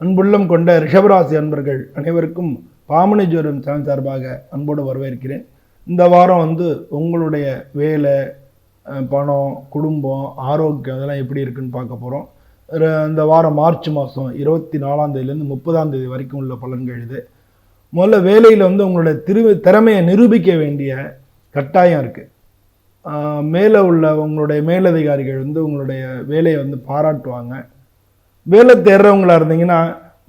அன்புள்ளம் கொண்ட ரிஷபராசி அன்பர்கள் அனைவருக்கும் பாமணி ஜோரம் சேனல் சார்பாக அன்போடு வரவேற்கிறேன். இந்த வாரம் உங்களுடைய வேலை, பணம், குடும்பம், ஆரோக்கியம் இதெல்லாம் எப்படி இருக்குன்னு பார்க்க போகிறோம். இந்த வாரம் மார்ச் மாதம் 24ஆம் தேதியிலேருந்து 30ஆம் தேதி வரைக்கும் உள்ள பலன்கள் இது. முதல்ல வேலையில் உங்களுடைய திறமையை நிரூபிக்க வேண்டிய கட்டாயம் இருக்குது. மேலே உள்ள உங்களுடைய மேலதிகாரிகள் உங்களுடைய வேலையை பாராட்டுவாங்க. வேலை தேடுறவங்களா இருந்தீங்கன்னா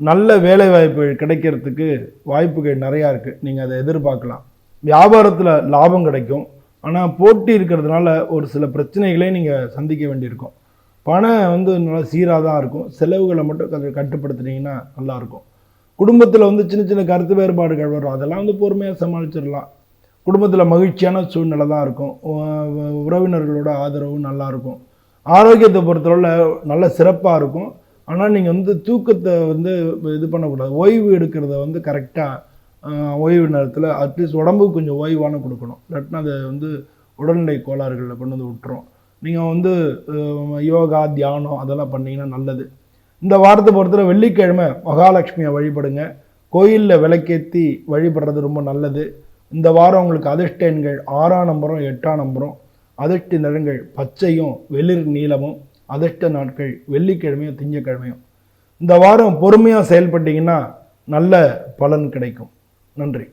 நல்ல வேலை வாய்ப்புகள் கிடைக்கிறதுக்கு வாய்ப்புகள் நிறையா இருக்குது. நீங்கள் அதை எதிர்பார்க்கலாம். வியாபாரத்தில் லாபம் கிடைக்கும். ஆனால் போட்டி இருக்கிறதுனால ஒரு சில பிரச்சனைகளே நீங்கள் சந்திக்க வேண்டியிருக்கும். பணம் நல்லா சீராக தான் இருக்கும். செலவுகளை மட்டும் கொஞ்சம் கட்டுப்படுத்துனீங்கன்னா நல்லாயிருக்கும். குடும்பத்தில் சின்ன சின்ன கருத்து வேறுபாடுகள் வரும். அதெல்லாம் பொறுமையாக சமாளிச்சிடலாம். குடும்பத்தில் மகிழ்ச்சியான சூழ்நிலை தான் இருக்கும். உறவினர்களோட ஆதரவு நல்லாயிருக்கும். ஆரோக்கியத்தை பொறுத்தவரை நல்ல சிறப்பாக இருக்கும். ஆனால் நீங்கள் தூக்கத்தை இது பண்ணக்கூடாது. ஓய்வு எடுக்கிறத கரெக்டாக ஓய்வு நேரத்தில் அட்லீஸ்ட் உடம்புக்கு கொஞ்சம் ஓய்வான கொடுக்கணும். இல்லாட்டினா அதை உடல்நிலை கோளாறுகளில் கொண்டு விட்டுரும். நீங்கள் யோகா, தியானம் அதெல்லாம் பண்ணிங்கன்னா நல்லது. இந்த வாரத்தை பொறுத்தவரை வெள்ளிக்கிழமை மகாலட்சுமியை வழிபடுங்க. கோயிலில் விளக்கேற்றி வழிபடுறது ரொம்ப நல்லது. இந்த வாரம் உங்களுக்கு அதிர்ஷ்ட எண்கள் 6ஆம் நம்பரும் 8ஆம் நம்பரும், அதிர்ஷ்ட நிறங்கள் பச்சையும் வெளிர் நீலமும், அதிர்ஷ்ட நாட்கள் வெள்ளிக்கிழமையும் திங்கக்கிழமையும். இந்த வாரம் பொறுமையாக செயல்பட்டீங்கன்னா நல்ல பலன் கிடைக்கும். நன்றி.